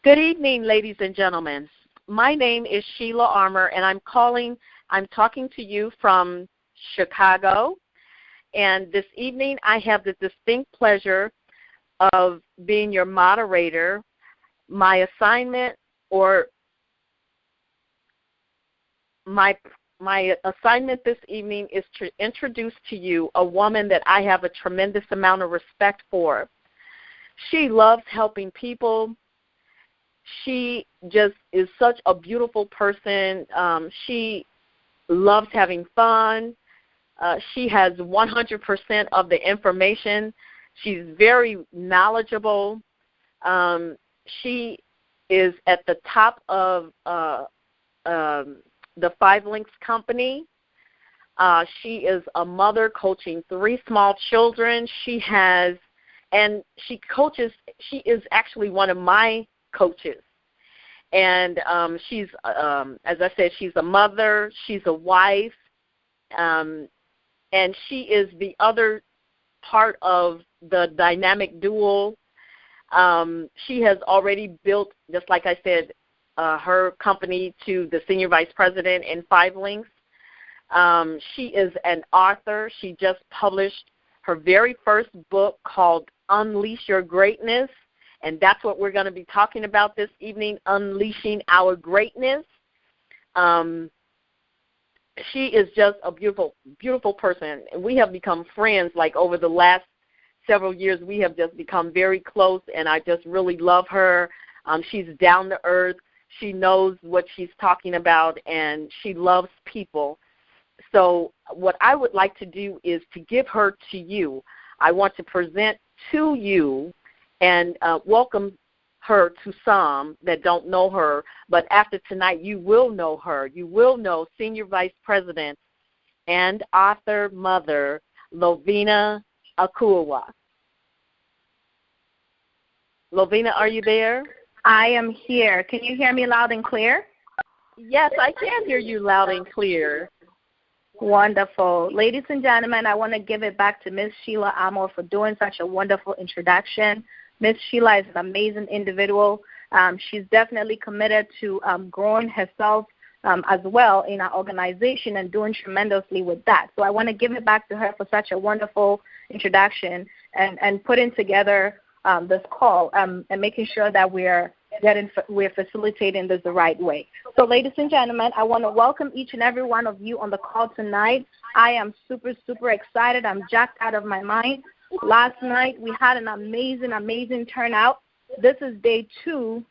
Good evening, ladies and gentlemen. My name is Sheila Armour, and I'm talking to you from Chicago. And this evening, I have the distinct pleasure of being your moderator. My assignment this evening is to introduce to you a woman that I have a tremendous amount of respect for. She loves helping people. She just is such a beautiful person. She loves having fun. She has 100% of the information. She's very knowledgeable. She is at the top of the 5 Links Company. She is a mother coaching 3 small children. She is actually one of my coaches. And she's, as I said, she's a mother, she's a wife, and she is the other part of the dynamic duo. She has already built, just like I said, her company to the senior vice president in 5 Links. She is an author. She just published her very first book called Unleash Your Greatness, and that's what we're going to be talking about this evening, unleashing our greatness. She is just a beautiful, beautiful person, and we have become friends. Like over the last several years, we have just become very close, and I just really love her. She's down to earth. She knows what she's talking about, and she loves people. So what I would like to do is to give her to you. I want to present to you and welcome her to some that don't know her. But after tonight, you will know her. You will know Senior Vice President and author mother Lovina Akowuah. Lovina, are you there? I am here. Can you hear me loud and clear? Yes, I can hear you loud and clear. Wonderful. Ladies and gentlemen, I want to give it back to Ms. Sheila Armour for doing such a wonderful introduction. Ms. Sheila is an amazing individual. She's definitely committed to growing herself as well in our organization and doing tremendously with that. So I want to give it back to her for such a wonderful introduction and putting together this call and making sure that we're facilitating this the right way. So, ladies and gentlemen, I want to welcome each and every one of you on the call tonight. I am super, super excited. I'm jacked out of my mind. Last night, we had an amazing, amazing turnout. This is day 2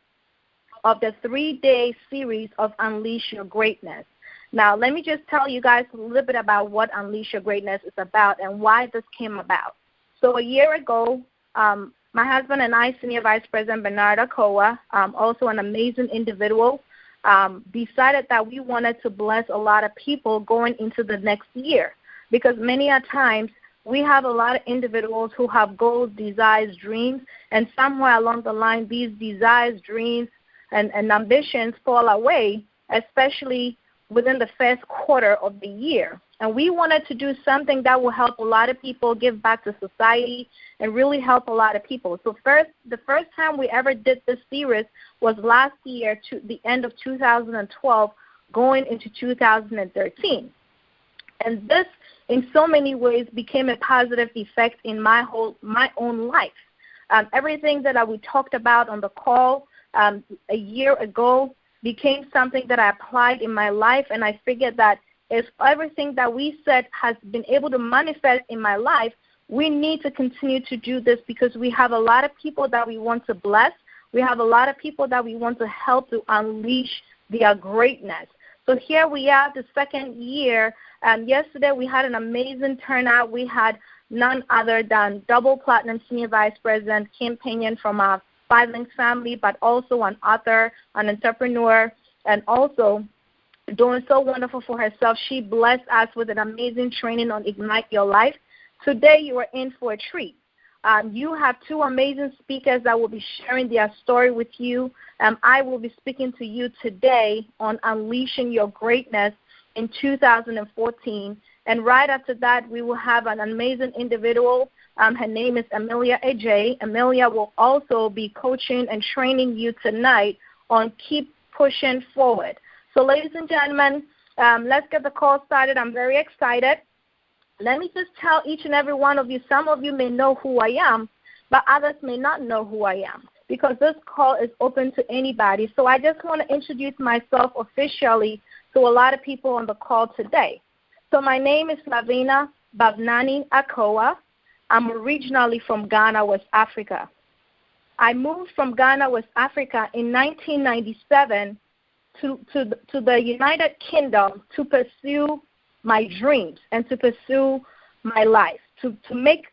of the 3-day series of Unleash Your Greatness. Now, let me just tell you guys a little bit about what Unleash Your Greatness is about and why this came about. So a year ago, my husband and I, Senior Vice President Bernard Akowuah, also an amazing individual, decided that we wanted to bless a lot of people going into the next year, because many a times we have a lot of individuals who have goals, desires, dreams, and somewhere along the line these desires, dreams, and ambitions fall away, especially within the first quarter of the year. And we wanted to do something that will help a lot of people give back to society and really help a lot of people. So the first time we ever did this series was last year, to the end of 2012, going into 2013. And this, in so many ways, became a positive effect in my own life. Everything that we talked about on the call a year ago became something that I applied in my life, and I figured that if everything that we said has been able to manifest in my life, we need to continue to do this, because we have a lot of people that we want to bless. We have a lot of people that we want to help to unleash their greatness. So here we are, the second year. Yesterday we had an amazing turnout. We had none other than double platinum Senior Vice President Kim Pinion from our 5 Links family, but also an author, an entrepreneur, and also doing so wonderful for herself. She blessed us with an amazing training on Ignite Your Life. Today you are in for a treat. You have 2 amazing speakers that will be sharing their story with you. I will be speaking to you today on unleashing your greatness in 2014. And right after that, we will have an amazing individual Her name is Emelia Adjei. Emelia will also be coaching and training you tonight on keep pushing forward. So, ladies and gentlemen, let's get the call started. I'm very excited. Let me just tell each and every one of you, some of you may know who I am, but others may not know who I am, because this call is open to anybody. So I just want to introduce myself officially to a lot of people on the call today. So my name is Lovina Bhavnani-Akowuah. I'm originally from Ghana, West Africa. I moved from Ghana, West Africa in 1997 to the United Kingdom to pursue my dreams and to pursue my life, to make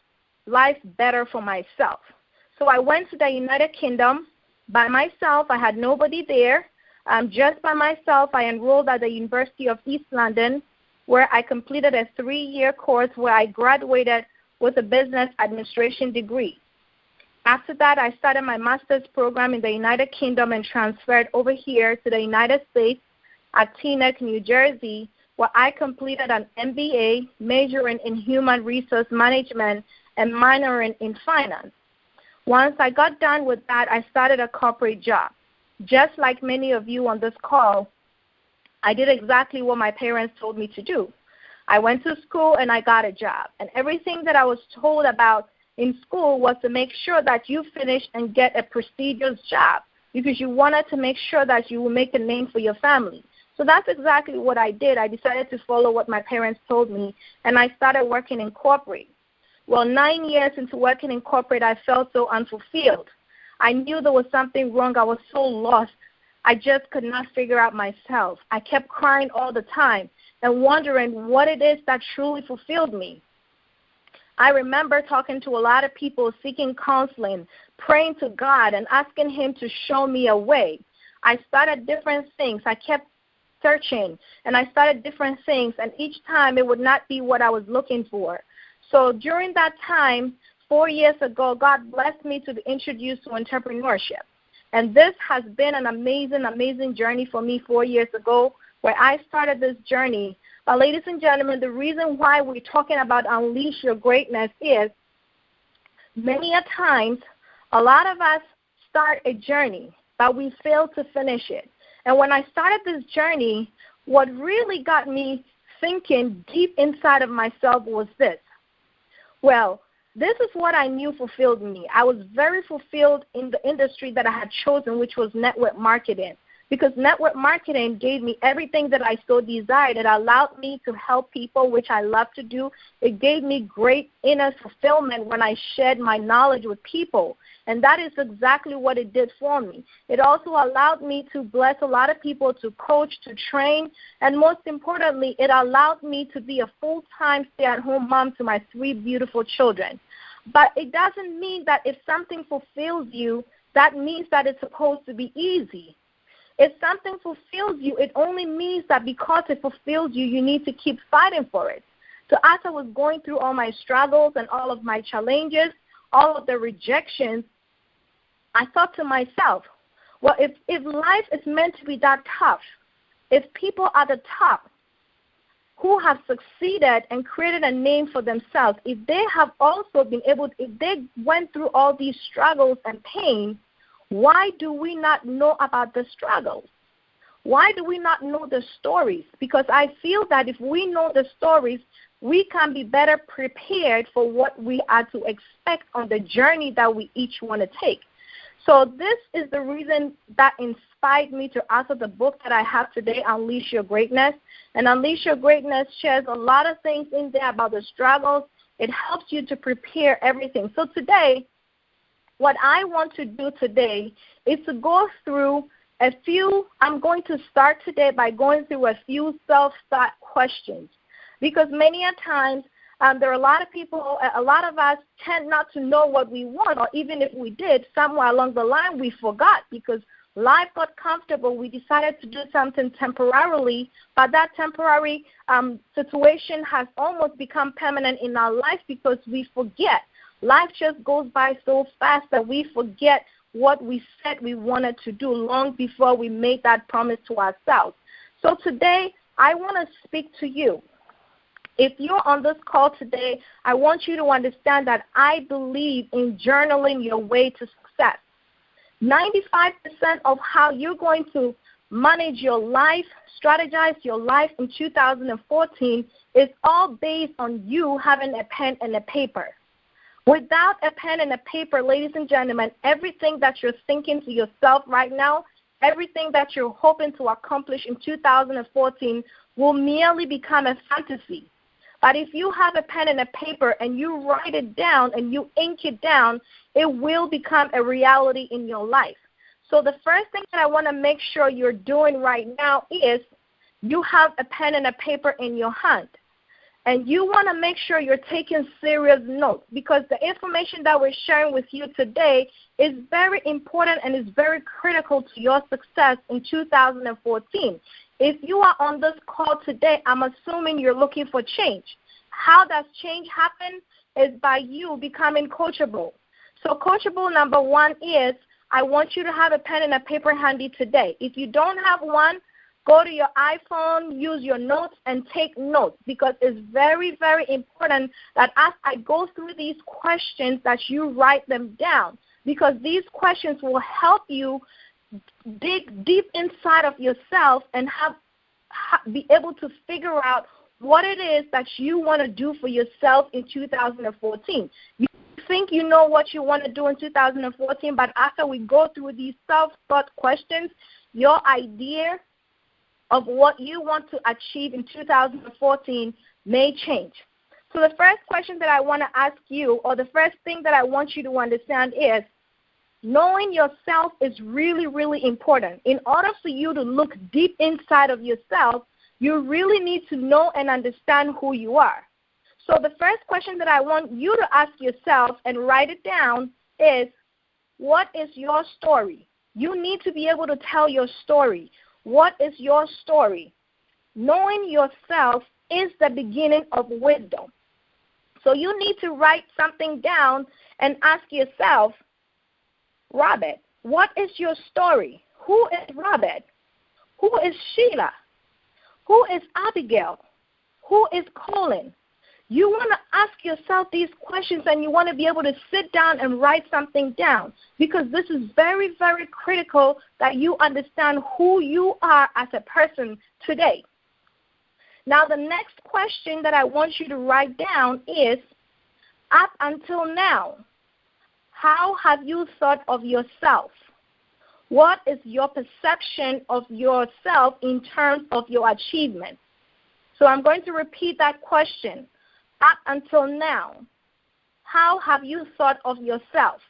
life better for myself. So I went to the United Kingdom by myself. I had nobody there. Just by myself, I enrolled at the University of East London, where I completed a 3-year course where I graduated with a business administration degree. After that, I started my master's program in the United Kingdom and transferred over here to the United States at Teaneck, New Jersey, where I completed an MBA majoring in human resource management and minoring in finance. Once I got done with that, I started a corporate job. Just like many of you on this call, I did exactly what my parents told me to do. I went to school and I got a job. And everything that I was told about in school was to make sure that you finish and get a prestigious job, because you wanted to make sure that you will make a name for your family. So that's exactly what I did. I decided to follow what my parents told me, and I started working in corporate. Well, 9 years into working in corporate, I felt so unfulfilled. I knew there was something wrong. I was so lost. I just could not figure out myself. I kept crying all the time and wondering what it is that truly fulfilled me. I remember talking to a lot of people, seeking counseling, praying to God, and asking Him to show me a way. I started different things. I kept searching, and I started different things, and each time it would not be what I was looking for. So during that time, 4 years ago, God blessed me to be introduced to entrepreneurship. And this has been an amazing, amazing journey for me 4 years ago, where I started this journey. But ladies and gentlemen, the reason why we're talking about Unleash Your Greatness is many a times, a lot of us start a journey, but we fail to finish it. And when I started this journey, what really got me thinking deep inside of myself was this. Well, this is what I knew fulfilled me. I was very fulfilled in the industry that I had chosen, which was network marketing, because network marketing gave me everything that I so desired. It allowed me to help people, which I love to do. It gave me great inner fulfillment when I shared my knowledge with people, and that is exactly what it did for me. It also allowed me to bless a lot of people, to coach, to train, and most importantly, it allowed me to be a full-time stay-at-home mom to my 3 beautiful children. But it doesn't mean that if something fulfills you, that means that it's supposed to be easy. If something fulfills you, it only means that because it fulfills you, you need to keep fighting for it. So as I was going through all my struggles and all of my challenges, all of the rejections, I thought to myself, well, if life is meant to be that tough, if people at the top who have succeeded and created a name for themselves, if they have also been able to, if they went through all these struggles and pain, why do we not know about the struggles? Why do we not know the stories? Because I feel that if we know the stories, we can be better prepared for what we are to expect on the journey that we each want to take. So this is the reason that inspired me to author the book that I have today, Unleash Your Greatness. And Unleash Your Greatness shares a lot of things in there about the struggles. It helps you to prepare everything. So today, what I want to do today is to go through I'm going to start today by going through a few self-start questions. Because many a times, there are a lot of people, a lot of us tend not to know what we want, or even if we did, somewhere along the line we forgot because life got comfortable. We decided to do something temporarily, but that temporary situation has almost become permanent in our life because we forget. Life just goes by so fast that we forget what we said we wanted to do long before we made that promise to ourselves. So today, I want to speak to you. If you're on this call today, I want you to understand that I believe in journaling your way to success. 95% of how you're going to manage your life, strategize your life in 2014 is all based on you having a pen and a paper. Without a pen and a paper, ladies and gentlemen, everything that you're thinking to yourself right now, everything that you're hoping to accomplish in 2014 will merely become a fantasy. But if you have a pen and a paper and you write it down and you ink it down, it will become a reality in your life. So the first thing that I want to make sure you're doing right now is you have a pen and a paper in your hand. And you want to make sure you're taking serious notes, because the information that we're sharing with you today is very important and is very critical to your success in 2014. If you are on this call today, I'm assuming you're looking for change. How does change happen? Is by you becoming coachable. So coachable number one is, I want you to have a pen and a paper handy today. If you don't have one, go to your iPhone, use your notes, and take notes, because it's very, very important that as I go through these questions that you write them down, because these questions will help you dig deep inside of yourself and be able to figure out what it is that you want to do for yourself in 2014. You think you know what you want to do in 2014, but after we go through these self-thought questions, your idea of what you want to achieve in 2014 may change. So the first question that I want to ask you, or the first thing that I want you to understand is, knowing yourself is really, really important. In order for you to look deep inside of yourself, you really need to know and understand who you are. So the first question that I want you to ask yourself and write it down is, what is your story? You need to be able to tell your story. What is your story? Knowing yourself is the beginning of wisdom. So you need to write something down and ask yourself, Robert, what is your story? Who is Robert? Who is Sheila? Who is Abigail? Who is Colin? You want to ask yourself these questions, and you want to be able to sit down and write something down, because this is very, very critical that you understand who you are as a person today. Now, the next question that I want you to write down is, up until now, how have you thought of yourself? What is your perception of yourself in terms of your achievement? So I'm going to repeat that question. Up until now, how have you thought of yourself?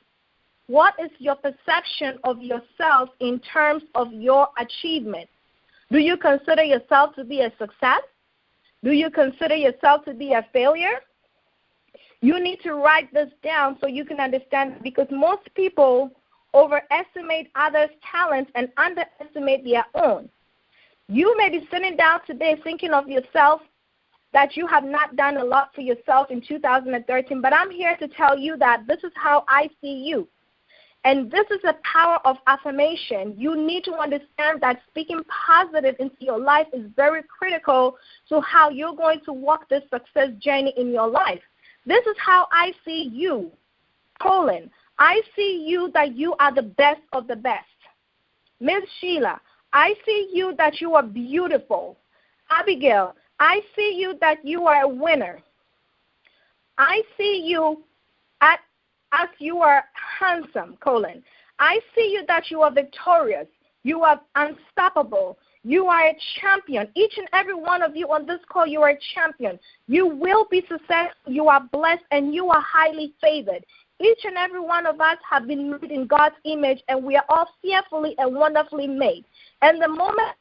What is your perception of yourself in terms of your achievement? Do you consider yourself to be a success? Do you consider yourself to be a failure? You need to write this down so you can understand, because most people overestimate others' talents and underestimate their own. You may be sitting down today thinking of yourself that you have not done a lot for yourself in 2013, but I'm here to tell you that this is how I see you. And this is the power of affirmation. You need to understand that speaking positive into your life is very critical to how you're going to walk this success journey in your life. This is how I see you, Colin. I see you that you are the best of the best. Miss Sheila, I see you that you are beautiful. Abigail, I see you that you are a winner. I see you as you are handsome, Colin. I see you that you are victorious. You are unstoppable. You are a champion. Each and every one of you on this call, you are a champion. You will be successful. You are blessed, and you are highly favored. Each and every one of us have been made in God's image, and we are all fearfully and wonderfully made. And the moment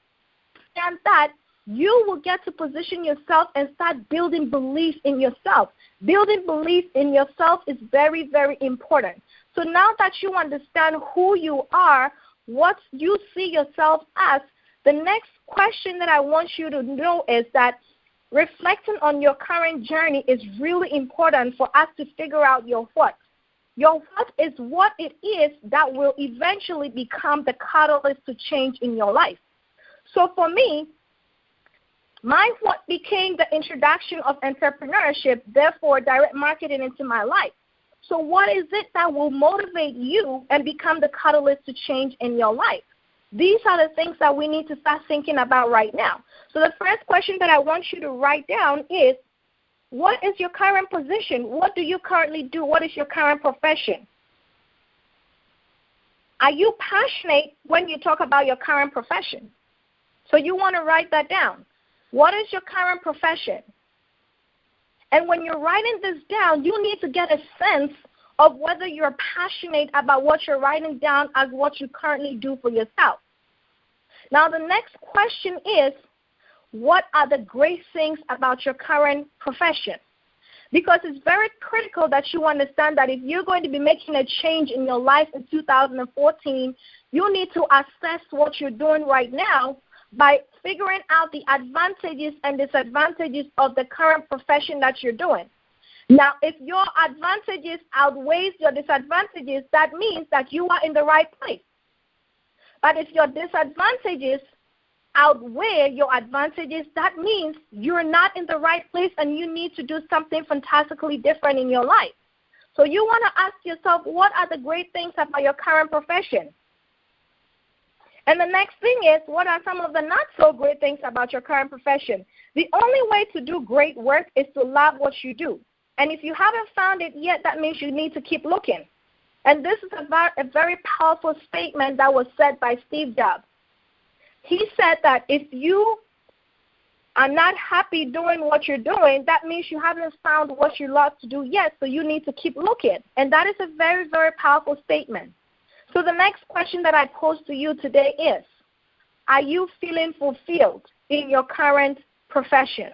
you understand that, you will get to position yourself and start building belief in yourself. Building belief in yourself is very, very important. So now that you understand who you are, what you see yourself as, the next question that I want you to know is that reflecting on your current journey is really important for us to figure out your what. Your what is what it is that will eventually become the catalyst to change in your life. So for me, What became the introduction of entrepreneurship, therefore direct marketing into my life. So what is it that will motivate you and become the catalyst to change in your life? These are the things that we need to start thinking about right now. So the first question that I want you to write down is, what is your current position? What do you currently do? What is your current profession? Are you passionate when you talk about your current profession? So you want to write that down. What is your current profession? And when you're writing this down, you need to get a sense of whether you're passionate about what you're writing down as what you currently do for yourself. Now, the next question is, what are the great things about your current profession? Because it's very critical that you understand that if you're going to be making a change in your life in 2014, you need to assess what you're doing right now by figuring out the advantages and disadvantages of the current profession that you're doing. Now, if your advantages outweigh your disadvantages, that means that you are in the right place. But if your disadvantages outweigh your advantages, that means you're not in the right place and you need to do something fantastically different in your life. So you want to ask yourself, what are the great things about your current profession? And the next thing is, what are some of the not so great things about your current profession? The only way to do great work is to love what you do. And if you haven't found it yet, that means you need to keep looking. And this is a very powerful statement that was said by Steve Jobs. He said that if you are not happy doing what you're doing, that means you haven't found what you love to do yet, so you need to keep looking. And that is a very, very powerful statement. So the next question that I pose to you today is, are you feeling fulfilled in your current profession?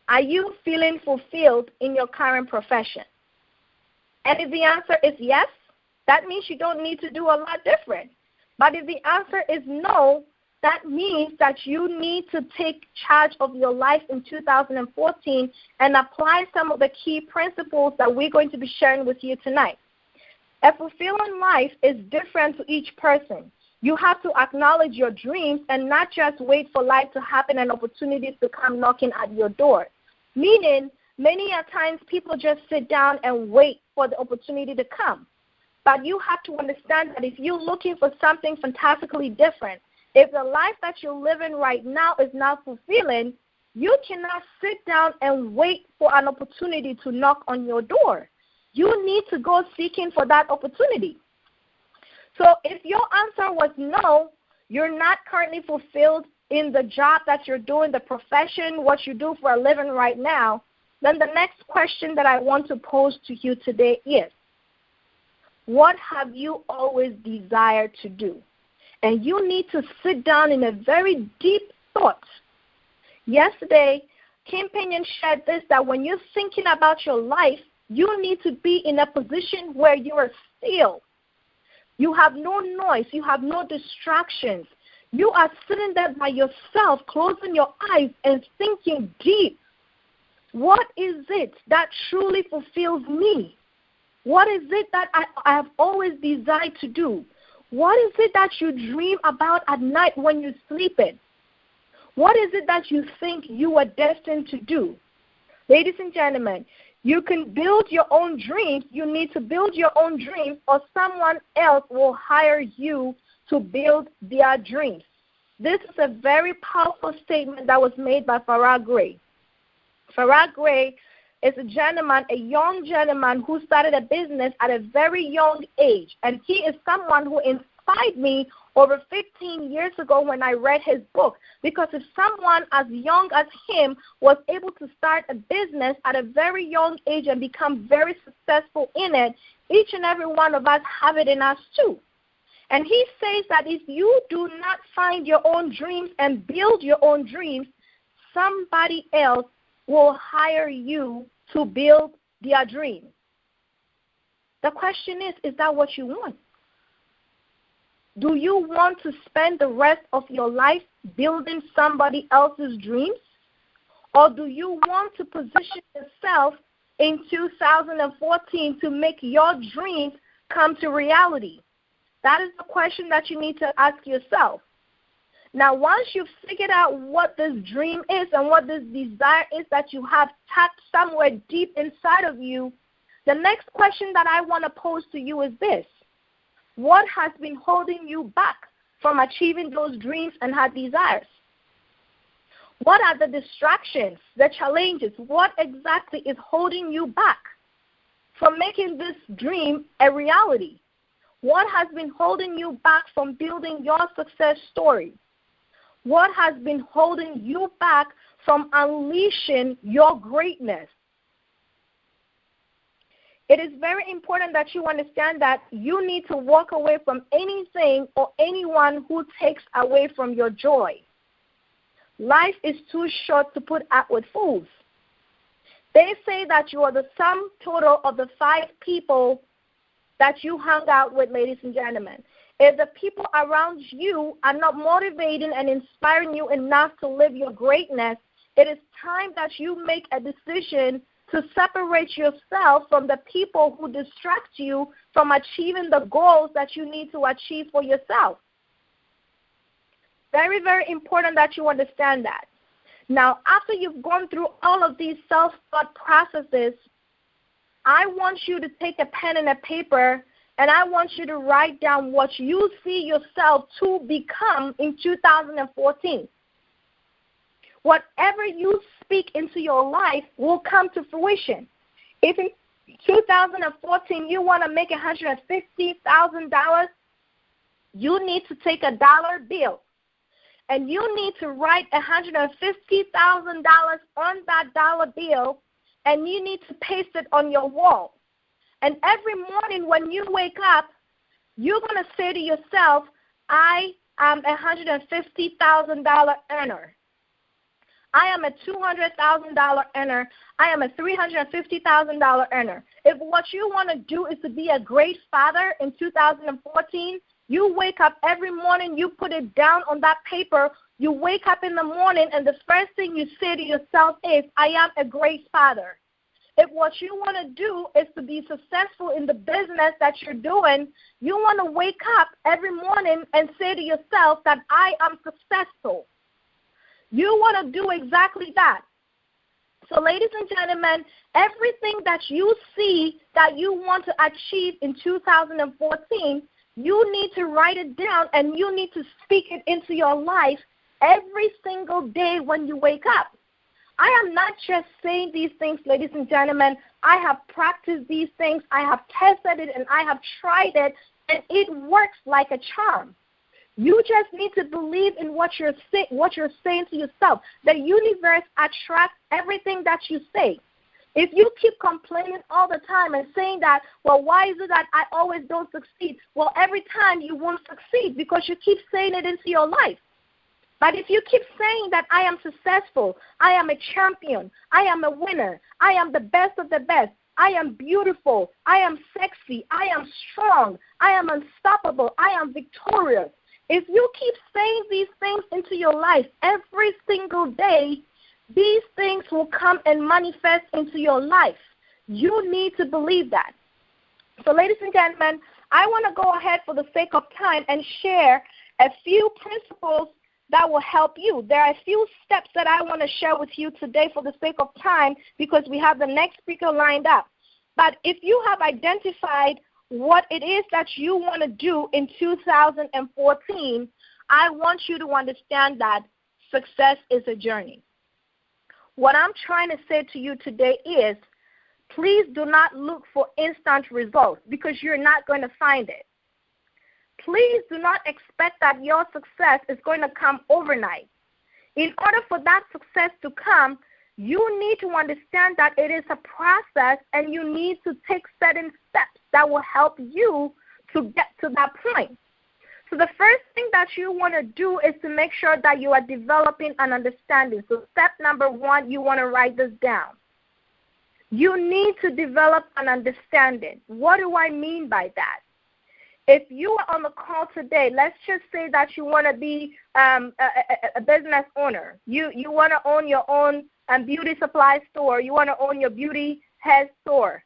Are you feeling fulfilled in your current profession? And if the answer is yes, that means you don't need to do a lot different. But if the answer is no, that means that you need to take charge of your life in 2014 and apply some of the key principles that we're going to be sharing with you tonight. A fulfilling life is different to each person. You have to acknowledge your dreams and not just wait for life to happen and opportunities to come knocking at your door. Meaning, many a times people just sit down and wait for the opportunity to come. But you have to understand that if you're looking for something fantastically different, if the life that you're living right now is not fulfilling, you cannot sit down and wait for an opportunity to knock on your door. You need to go seeking for that opportunity. So if your answer was no, you're not currently fulfilled in the job that you're doing, the profession, what you do for a living right now, then the next question that I want to pose to you today is, what have you always desired to do? And you need to sit down in a very deep thought. Yesterday, Kim Pinion shared this, that when you're thinking about your life, you need to be in a position where you are still. You have no noise. You have no distractions. You are sitting there by yourself, closing your eyes and thinking deep. What is it that truly fulfills me? What is it that I have always desired to do? What is it that you dream about at night when you're sleeping? What is it that you think you are destined to do? Ladies and gentlemen, you can build your own dreams. You need to build your own dreams, or someone else will hire you to build their dreams. This is a very powerful statement that was made by Farrah Gray. Farrah Gray is a young gentleman who started a business at a very young age, and he is someone who inspired me over 15 years ago when I read his book, because if someone as young as him was able to start a business at a very young age and become very successful in it, each and every one of us have it in us too. And he says that if you do not find your own dreams and build your own dreams, somebody else will hire you to build their dream. The question is that what you want? Do you want to spend the rest of your life building somebody else's dreams? Or do you want to position yourself in 2014 to make your dreams come to reality? That is the question that you need to ask yourself. Now, once you've figured out what this dream is and what this desire is that you have tapped somewhere deep inside of you, the next question that I want to pose to you is this. What has been holding you back from achieving those dreams and her desires? What are the distractions, the challenges? What exactly is holding you back from making this dream a reality? What has been holding you back from building your success story? What has been holding you back from unleashing your greatness? It is very important that you understand that you need to walk away from anything or anyone who takes away from your joy. Life is too short to put up with fools. They say that you are the sum total of the 5 people that you hung out with, ladies and gentlemen. If the people around you are not motivating and inspiring you enough to live your greatness, it is time that you make a decision to separate yourself from the people who distract you from achieving the goals that you need to achieve for yourself. Very, very important that you understand that. Now, after you've gone through all of these self-thought processes, I want you to take a pen and a paper, and I want you to write down what you see yourself to become in 2014. Whatever you speak into your life will come to fruition. If in 2014 you want to make $150,000, you need to take a dollar bill, and you need to write $150,000 on that dollar bill, and you need to paste it on your wall. And every morning when you wake up, you're going to say to yourself, I am a $150,000 earner. I am a $200,000 earner. I am a $350,000 earner. If what you want to do is to be a great father in 2014, you wake up every morning, you put it down on that paper. You wake up in the morning, and the first thing you say to yourself is, I am a great father. If what you want to do is to be successful in the business that you're doing, you want to wake up every morning and say to yourself that I am successful. You want to do exactly that. So, ladies and gentlemen, everything that you see that you want to achieve in 2014, you need to write it down, and you need to speak it into your life every single day when you wake up. I am not just saying these things, ladies and gentlemen. I have practiced these things. I have tested it, and I have tried it, and it works like a charm. You just need to believe in what you're saying to yourself. The universe attracts everything that you say. If you keep complaining all the time and saying that, well, why is it that I always don't succeed? Well, every time you won't succeed because you keep saying it into your life. But if you keep saying that I am successful, I am a champion, I am a winner, I am the best of the best, I am beautiful, I am sexy, I am strong, I am unstoppable, I am victorious. If you keep saying these things into your life every single day, these things will come and manifest into your life. You need to believe that. So, ladies and gentlemen, I want to go ahead for the sake of time and share a few principles that will help you. There are a few steps that I want to share with you today for the sake of time because we have the next speaker lined up. But if you have identified what it is that you want to do in 2014, I want you to understand that success is a journey. What I'm trying to say to you today is, please do not look for instant results because you're not going to find it. Please do not expect that your success is going to come overnight. In order for that success to come, you need to understand that it is a process, and you need to take certain steps that will help you to get to that point. So the first thing that you want to do is to make sure that you are developing an understanding. So step number 1, you want to write this down. You need to develop an understanding. What do I mean by that? If you are on the call today, let's just say that you want to be a business owner. You want to own your own beauty supply store. You want to own your beauty hair store.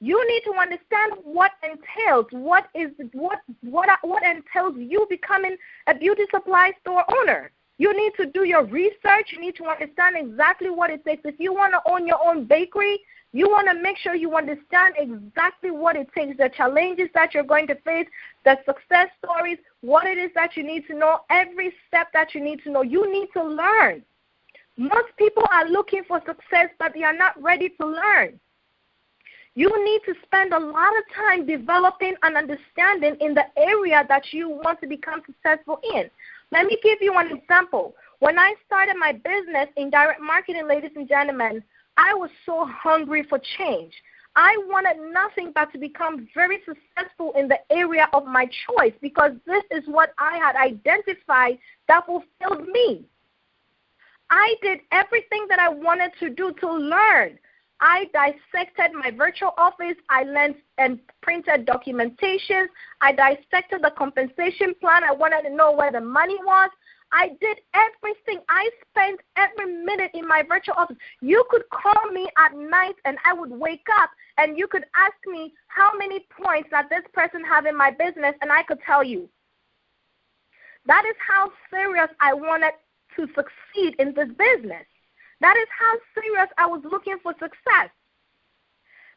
You need to understand what entails, what entails you becoming a beauty supply store owner. You need to do your research. You need to understand exactly what it takes. If you want to own your own bakery, you want to make sure you understand exactly what it takes, the challenges that you're going to face, the success stories, what it is that you need to know, every step that you need to know. You need to learn. Most people are looking for success, but they are not ready to learn. You need to spend a lot of time developing an understanding in the area that you want to become successful in. Let me give you an example. When I started my business in direct marketing, ladies and gentlemen, I was so hungry for change. I wanted nothing but to become very successful in the area of my choice because this is what I had identified that fulfilled me. I did everything that I wanted to do to learn. I dissected my virtual office. I learned and printed documentations. I dissected the compensation plan. I wanted to know where the money was. I did everything. I spent every minute in my virtual office. You could call me at night and I would wake up and you could ask me how many points that this person have in my business and I could tell you. That is how serious I wanted to succeed in this business. That is how serious I was looking for success.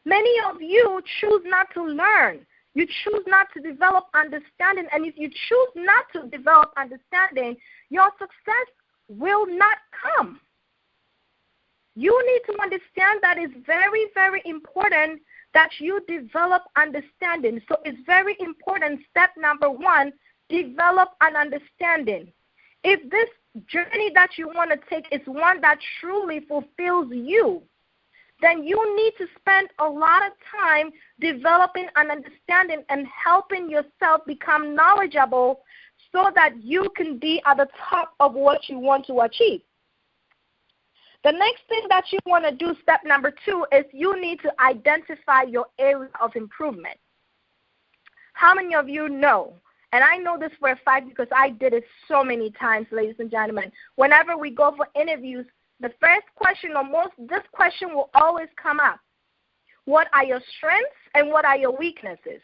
Many of you choose not to learn. You choose not to develop understanding. And if you choose not to develop understanding, your success will not come. You need to understand that it's very, very important that you develop understanding. So it's very important, step number one, develop an understanding. If this journey that you want to take is one that truly fulfills you, then you need to spend a lot of time developing an understanding and helping yourself become knowledgeable so that you can be at the top of what you want to achieve. The next thing that you want to do, step number two, is you need to identify your area of improvement. How many of you know? And I know this for a fact because I did it so many times, ladies and gentlemen. Whenever we go for interviews, the first question this question will always come up. What are your strengths and what are your weaknesses?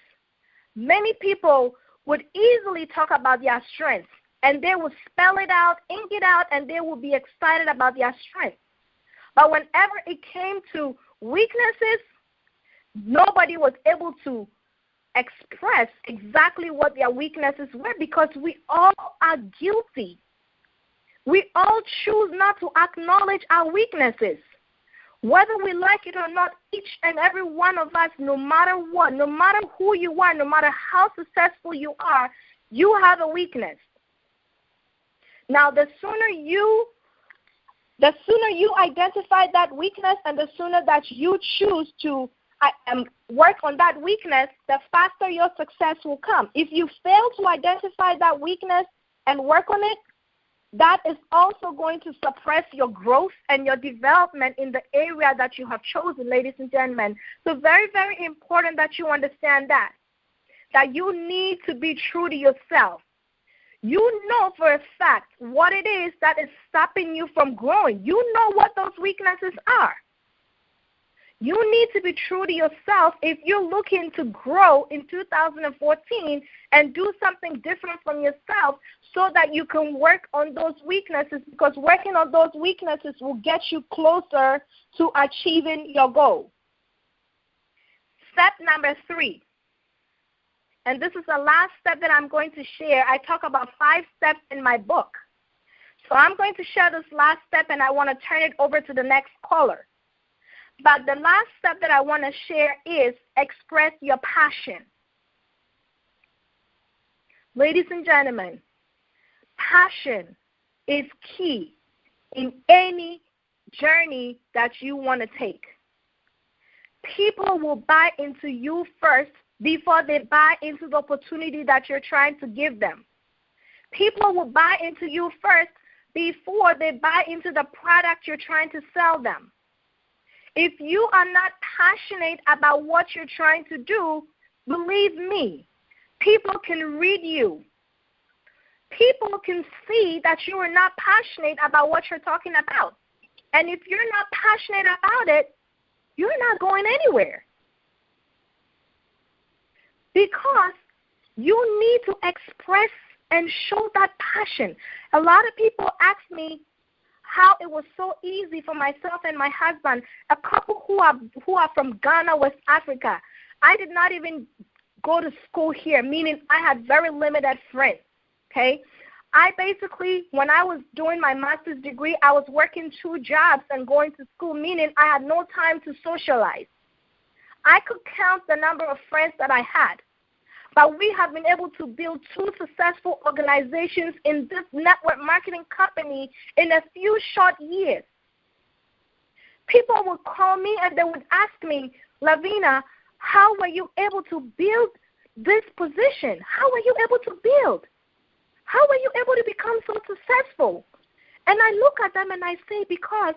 Many people would easily talk about their strengths, and they will spell it out, ink it out, and they will be excited about their strengths. But whenever it came to weaknesses, nobody was able to express exactly what their weaknesses were because we all are guilty. We all choose not to acknowledge our weaknesses. Whether we like it or not, each and every one of us, no matter what, no matter who you are, no matter how successful you are, you have a weakness. Now, the sooner you identify that weakness and the sooner that you choose to work on that weakness, the faster your success will come. If you fail to identify that weakness and work on it, that is also going to suppress your growth and your development in the area that you have chosen, ladies and gentlemen. So very, very important that you understand that you need to be true to yourself. You know for a fact what it is that is stopping you from growing. You know what those weaknesses are. You need to be true to yourself if you're looking to grow in 2014 and do something different from yourself so that you can work on those weaknesses, because working on those weaknesses will get you closer to achieving your goal. Step number 3, and this is the last step that I'm going to share. I talk about 5 steps in my book. So I'm going to share this last step, and I want to turn it over to the next caller. But the last step that I want to share is express your passion. Ladies and gentlemen, passion is key in any journey that you want to take. People will buy into you first before they buy into the opportunity that you're trying to give them. People will buy into you first before they buy into the product you're trying to sell them. If you are not passionate about what you're trying to do, believe me, people can read you. People can see that you are not passionate about what you're talking about. And if you're not passionate about it, you're not going anywhere. because you need to express and show that passion. A lot of people ask me how it was so easy for myself and my husband, a couple who are from Ghana, West Africa. I did not even go to school here, meaning I had very limited friends, okay? I basically, when I was doing my master's degree, I was working 2 jobs and going to school, meaning I had no time to socialize. I could count the number of friends that I had. But we have been able to build 2 successful organizations in this network marketing company in a few short years. People would call me and they would ask me, Lovina, how were you able to build this position? How were you able to build? How were you able to become so successful? And I look at them and I say, because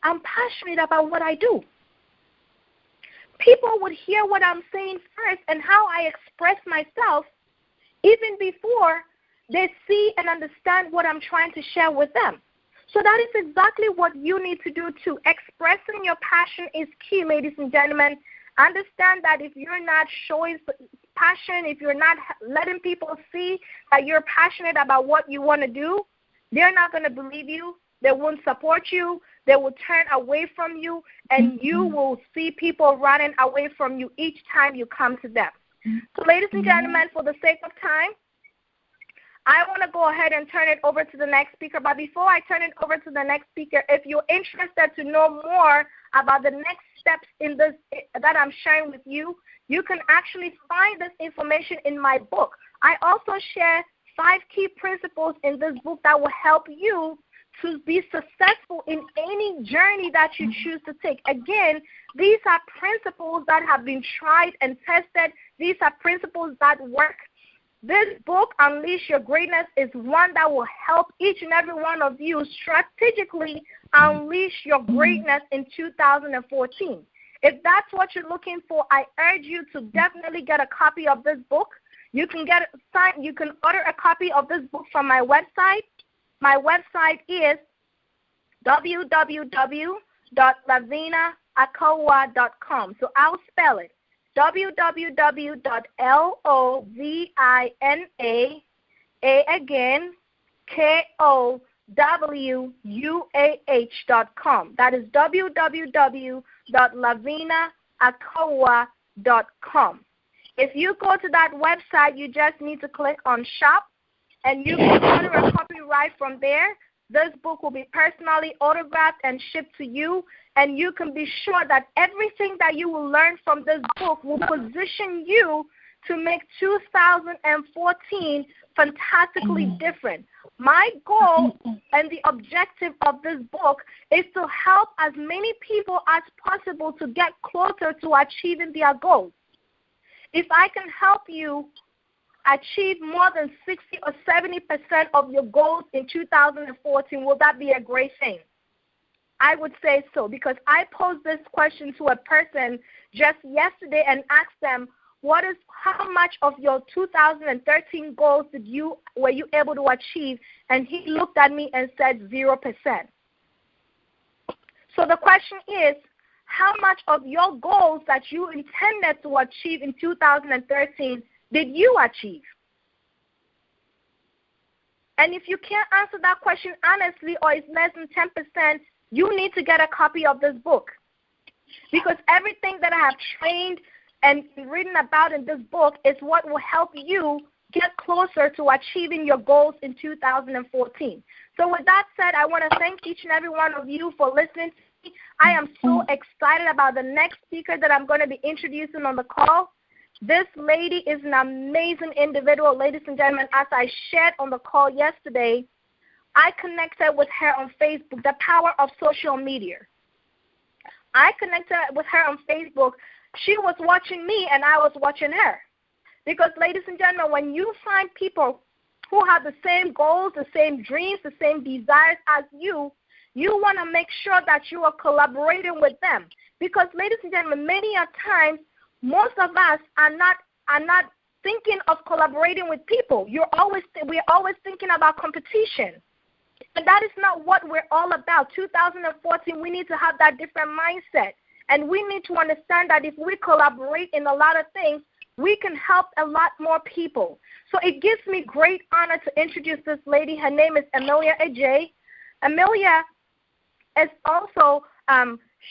I'm passionate about what I do. People would hear what I'm saying first and how I express myself even before they see and understand what I'm trying to share with them. So that is exactly what you need to do too. Expressing your passion is key, ladies and gentlemen. Understand that if you're not showing passion, if you're not letting people see that you're passionate about what you want to do, they're not going to believe you. They won't support you. They will turn away from you, and you will see people running away from you each time you come to them. So, ladies and gentlemen, for the sake of time, I want to go ahead and turn it over to the next speaker. But before I turn it over to the next speaker, if you're interested to know more about the next steps in this that I'm sharing with you, you can actually find this information in my book. I also share 5 key principles in this book that will help you to be successful in any journey that you choose to take. Again, these are principles that have been tried and tested. These are principles that work. This book, Unleash Your Greatness, is one that will help each and every one of you strategically unleash your greatness in 2014. If that's what you're looking for, I urge you to definitely get a copy of this book. You can order a copy of this book from my website. My website is www.lovinaakowuah.com. So I'll spell it. www.lovinaakowuah.com. That is www.lovinaakowuah.com. If you go to that website, you just need to click on shop, and you can order a copy right from there. This book will be personally autographed and shipped to you, and you can be sure that everything that you will learn from this book will position you to make 2014 fantastically different. My goal and the objective of this book is to help as many people as possible to get closer to achieving their goals. If I can help you achieve more than 60 or 70% of your goals in 2014, will that be a great thing? I would say so, because I posed this question to a person just yesterday and asked them, how much of your 2013 goals were you able to achieve? And he looked at me and said 0%. So the question is, how much of your goals that you intended to achieve in 2013 did you achieve? And if you can't answer that question honestly, or it's less than 10%, you need to get a copy of this book. Because everything that I have trained and written about in this book is what will help you get closer to achieving your goals in 2014. So with that said, I want to thank each and every one of you for listening to me. I am so excited about the next speaker that I'm going to be introducing on the call. This lady is an amazing individual, ladies and gentlemen. As I shared on the call yesterday, I connected with her on Facebook, the power of social media. I connected with her on Facebook. She was watching me and I was watching her. Because, ladies and gentlemen, when you find people who have the same goals, the same dreams, the same desires as you, you want to make sure that you are collaborating with them. Because, ladies and gentlemen, many a times, most of us are not thinking of collaborating with people. We're always thinking about competition. And that is not what we're all about. 2014, we need to have that different mindset. And we need to understand that if we collaborate in a lot of things, we can help a lot more people. So it gives me great honor to introduce this lady. Her name is Emelia Adjei. Emelia is also,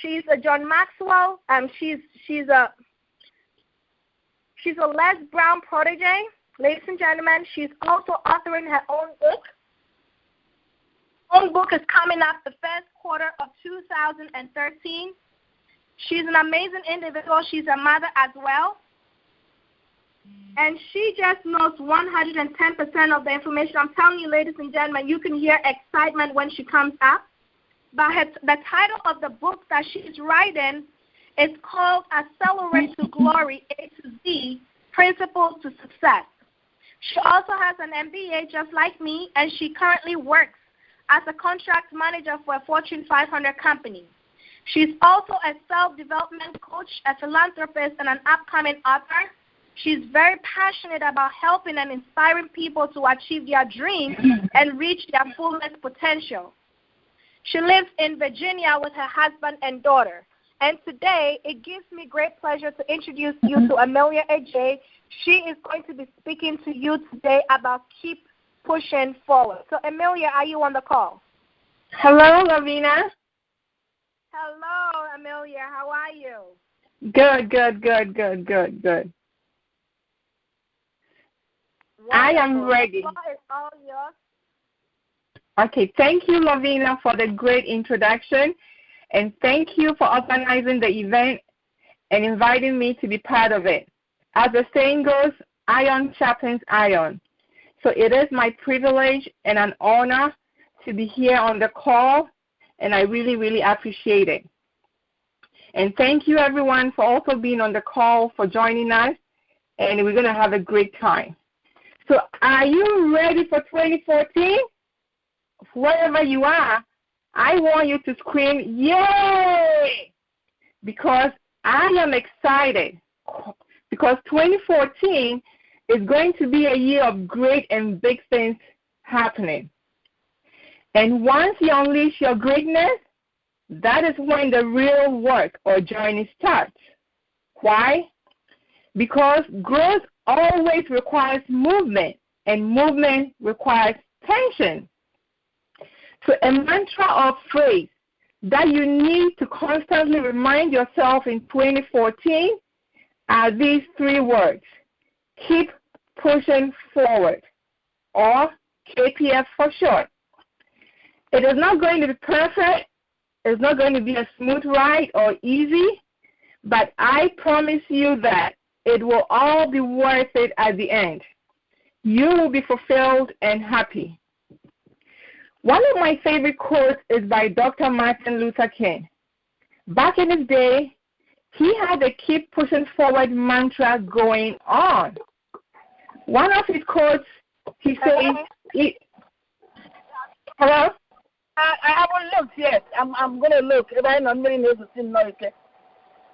she's a John Maxwell. She's a Les Brown protege. Ladies and gentlemen, she's also authoring her own book. Her own book is coming up the first quarter of 2013. She's an amazing individual. She's a mother as well. And she just knows 110% of the information. I'm telling you, ladies and gentlemen, you can hear excitement when she comes up. But the title of the book that she's writing is called Accelerate to Glory, A to Z, Principles to Success. She also has an MBA just like me, and she currently works as a contract manager for a Fortune 500 company. She's also a self-development coach, a philanthropist, and an upcoming author. She's very passionate about helping and inspiring people to achieve their dreams and reach their fullest potential. She lives in Virginia with her husband and daughter. And today, it gives me great pleasure to introduce you to Emelia Adjei. She is going to be speaking to you today about keep pushing forward. So, Emelia, are you on the call? Hello, Lovina. Hello, Emelia. How are you? Good. Wonderful. I am ready. The floor is all yours. Okay, thank you, Lovina, for the great introduction, and thank you for organizing the event and inviting me to be part of it. As the saying goes, iron sharpens iron. So it is my privilege and an honor to be here on the call, and I really, really appreciate it. And thank you, everyone, for also being on the call, for joining us, and we're going to have a great time. So are you ready for 2014? Wherever you are, I want you to scream, yay! Because I am excited. Because 2014 is going to be a year of great and big things happening. And once you unleash your greatness, that is when the real work or journey starts. Why? Because growth always requires movement, and movement requires tension. So a mantra or phrase that you need to constantly remind yourself in 2014 are these three words: keep pushing forward, or KPF for short. It is not going to be perfect. It's not going to be a smooth ride or easy, but I promise you that it will all be worth it at the end. You will be fulfilled and happy. One of my favorite quotes is by Dr. Martin Luther King. Back in his day, he had a keep pushing forward mantra going on. One of his quotes, he says, hello? I haven't looked yet. I'm going to look. If I know many names,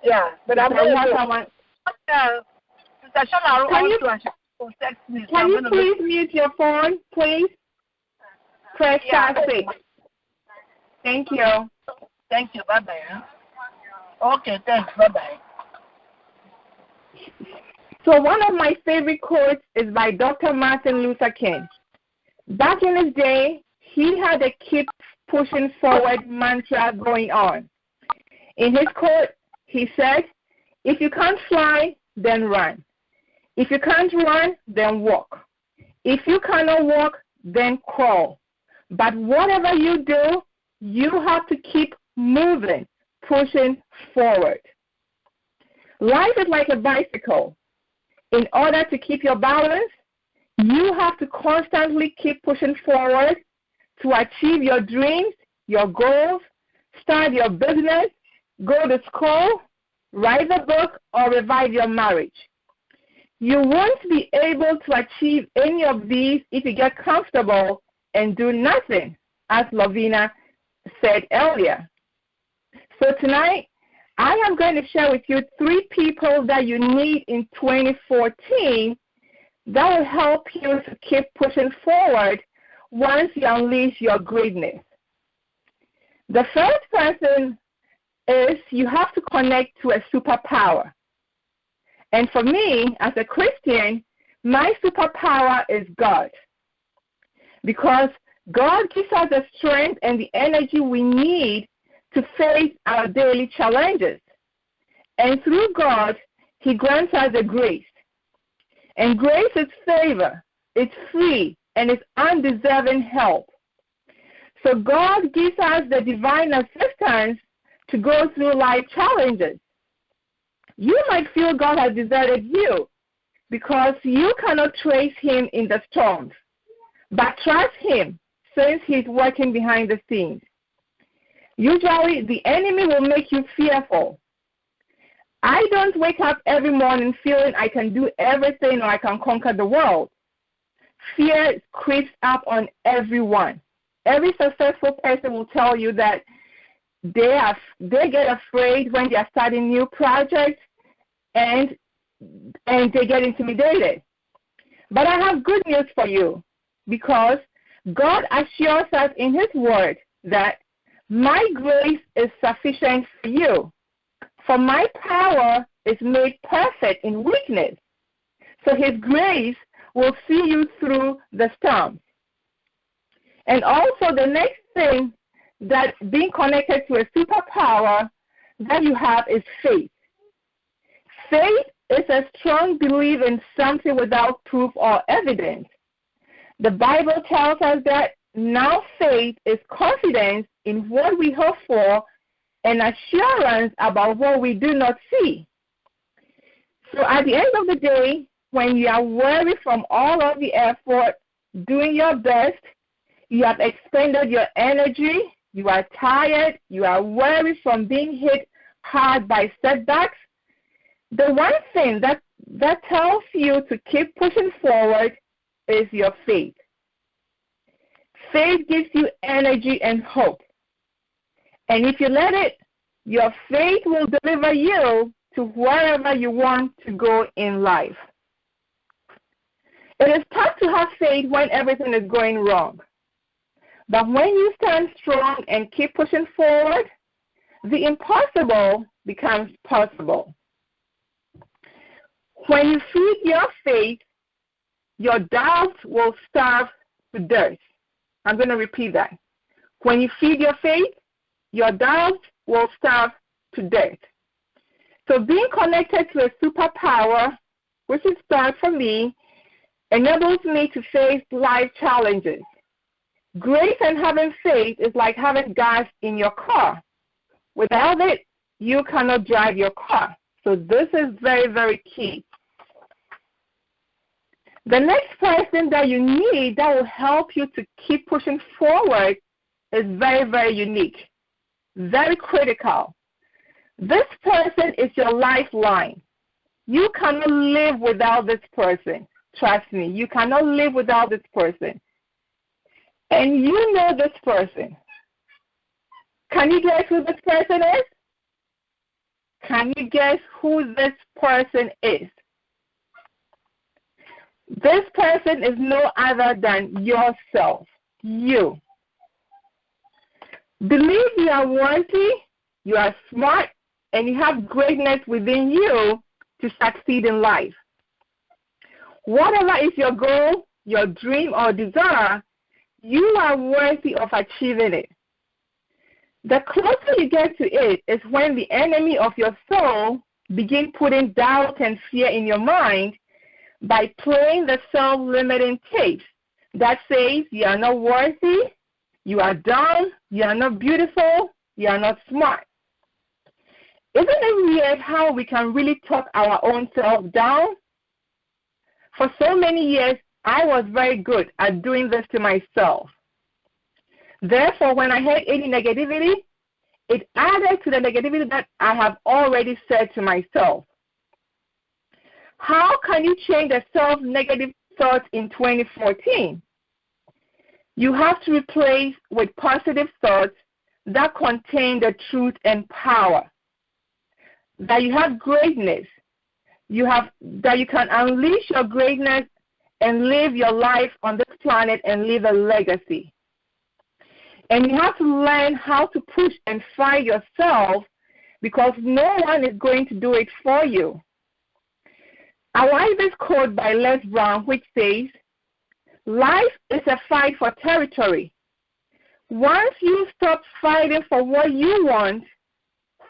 yeah, but I'm going to look. Can you please mute your phone, please? Press star 6. Thank you. Thank you. Bye-bye. Okay, thanks. Bye-bye. So one of my favorite quotes is by Dr. Martin Luther King. Back in his day, he had a keep pushing forward mantra going on. In his quote, he said, if you can't fly, then run. If you can't run, then walk. If you cannot walk, then crawl. But whatever you do, you have to keep moving, pushing forward. Life is like a bicycle. In order to keep your balance, you have to constantly keep pushing forward to achieve your dreams, your goals, start your business, go to school, write a book, or revive your marriage. You won't be able to achieve any of these if you get comfortable and do nothing, as Lovina said earlier. So tonight, I am going to share with you 3 people that you need in 2014 that will help you to keep pushing forward once you unleash your greatness. The first person is you have to connect to a superpower. And for me, as a Christian, my superpower is God. Because God gives us the strength and the energy we need to face our daily challenges. And through God, He grants us the grace. And grace is favor, it's free, and it's undeserving help. So God gives us the divine assistance to go through life challenges. You might feel God has deserted you because you cannot trace Him in the storms. But trust Him since He's working behind the scenes. Usually, the enemy will make you fearful. I don't wake up every morning feeling I can do everything or I can conquer the world. Fear creeps up on everyone. Every successful person will tell you that they get afraid when they are starting new projects and they get intimidated. But I have good news for you, because God assures us in His Word that my grace is sufficient for you, for my power is made perfect in weakness. So His grace will see you through the storms. And also the next thing that being connected to a superpower that you have is faith. Faith is a strong belief in something without proof or evidence. The Bible tells us that now faith is confidence in what we hope for and assurance about what we do not see. So at the end of the day, when you are weary from all of the effort, doing your best, you have expended your energy, you are tired, you are weary from being hit hard by setbacks, the one thing that tells you to keep pushing forward is your faith. Faith gives you energy and hope. And if you let it, your faith will deliver you to wherever you want to go in life. It is tough to have faith when everything is going wrong. But when you stand strong and keep pushing forward, the impossible becomes possible. When you feed your faith, your doubts will starve to death. I'm going to repeat that. When you feed your faith, your doubts will starve to death. So being connected to a superpower, which is God for me, enables me to face life challenges. Grace and having faith is like having gas in your car. Without it, you cannot drive your car. So this is very, very key. The next person that you need that will help you to keep pushing forward is very, very unique, very critical. This person is your lifeline. You cannot live without this person. Trust me, you cannot live without this person. And you know this person. Can you guess who this person is? Can you guess who this person is? This person is no other than yourself, you. Believe you are worthy, you are smart, and you have greatness within you to succeed in life. Whatever is your goal, your dream, or desire, you are worthy of achieving it. The closer you get to it is when the enemy of your soul begins putting doubt and fear in your mind by playing the self-limiting tapes that says you are not worthy, you are dumb, you are not beautiful, you are not smart. Isn't it weird how we can really talk our own self down? For so many years, I was very good at doing this to myself. Therefore, when I heard any negativity, it added to the negativity that I have already said to myself. How can you change the self-negative thoughts in 2014? You have to replace with positive thoughts that contain the truth and power. That you have greatness. That you can unleash your greatness and live your life on this planet and leave a legacy. And you have to learn how to push and fight yourself, because no one is going to do it for you. I like this quote by Les Brown, which says, "Life is a fight for territory. Once you stop fighting for what you want,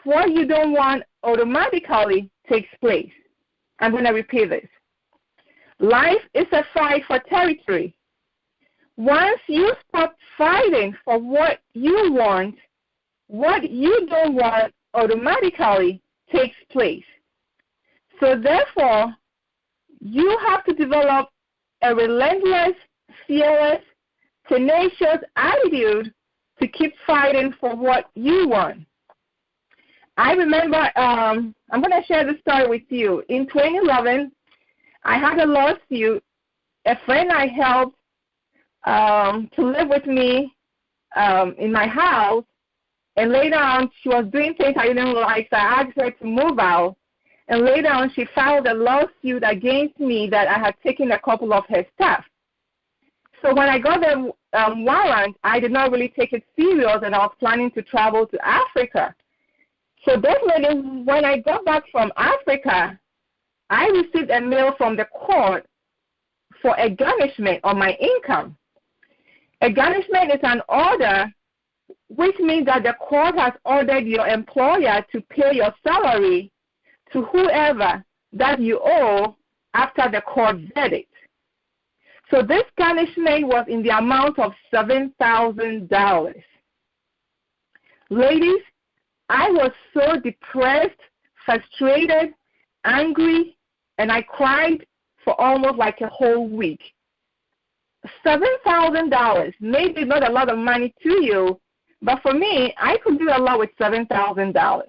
what you don't want automatically takes place." I'm going to repeat this. Life is a fight for territory. Once you stop fighting for what you want, what you don't want automatically takes place. So therefore, you have to develop a relentless, fearless, tenacious attitude to keep fighting for what you want. I remember, I'm going to share this story with you. In 2011, I had a lawsuit. A friend I helped to live with me in my house, and later on she was doing things I didn't like, so I asked her to move out. And later on she filed a lawsuit against me that I had taken a couple of her stuff. So when I got the warrant, I did not really take it serious, and I was planning to travel to Africa. So definitely when I got back from Africa, I received a mail from the court for a garnishment on my income. A garnishment is an order, which means that the court has ordered your employer to pay your salary to whoever that you owe after the court verdict. So this garnishment was in the amount of $7,000. Ladies, I was so depressed, frustrated, angry, and I cried for almost like a whole week. $7,000, maybe not a lot of money to you, but for me, I could do a lot with $7,000.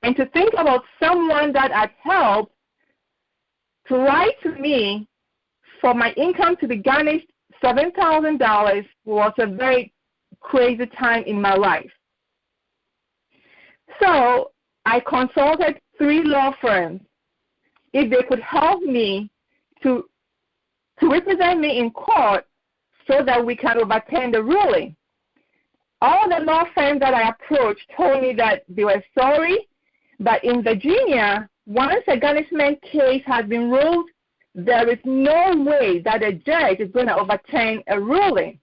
And to think about someone that had helped to write to me for my income to be garnished $7,000 was a very crazy time in my life. So I consulted 3 law firms if they could help me to represent me in court so that we can overturn the ruling. All the law firms that I approached told me that they were sorry, but in Virginia, once a garnishment case has been ruled, there is no way that a judge is going to overturn a ruling.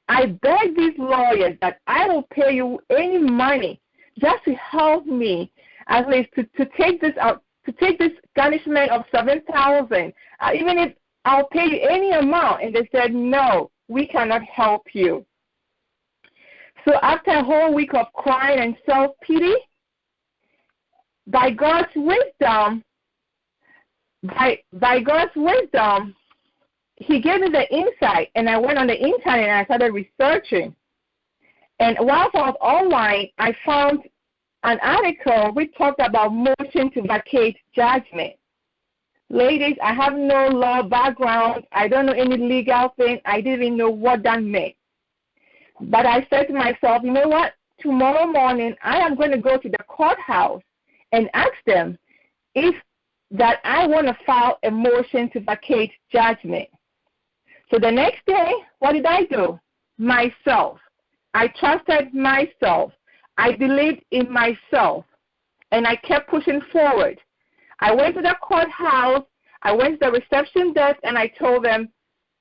I beg these lawyers that I will pay you any money just to help me, at least to take this out, to take this garnishment of $7,000. Even if I'll pay you any amount, and they said no, we cannot help you. So after a whole week of crying and self-pity, by God's wisdom, He gave me the insight, and I went on the internet and I started researching. And while I was online, I found an article which talked about motion to vacate judgment. Ladies, I have no law background. I don't know any legal thing. I didn't even know what that meant. But I said to myself, you know what? Tomorrow morning, I am going to go to the courthouse and ask them if that I want to file a motion to vacate judgment. So the next day, what did I do? Myself. I trusted myself. I believed in myself, and I kept pushing forward. I went to the courthouse. I went to the reception desk, and I told them,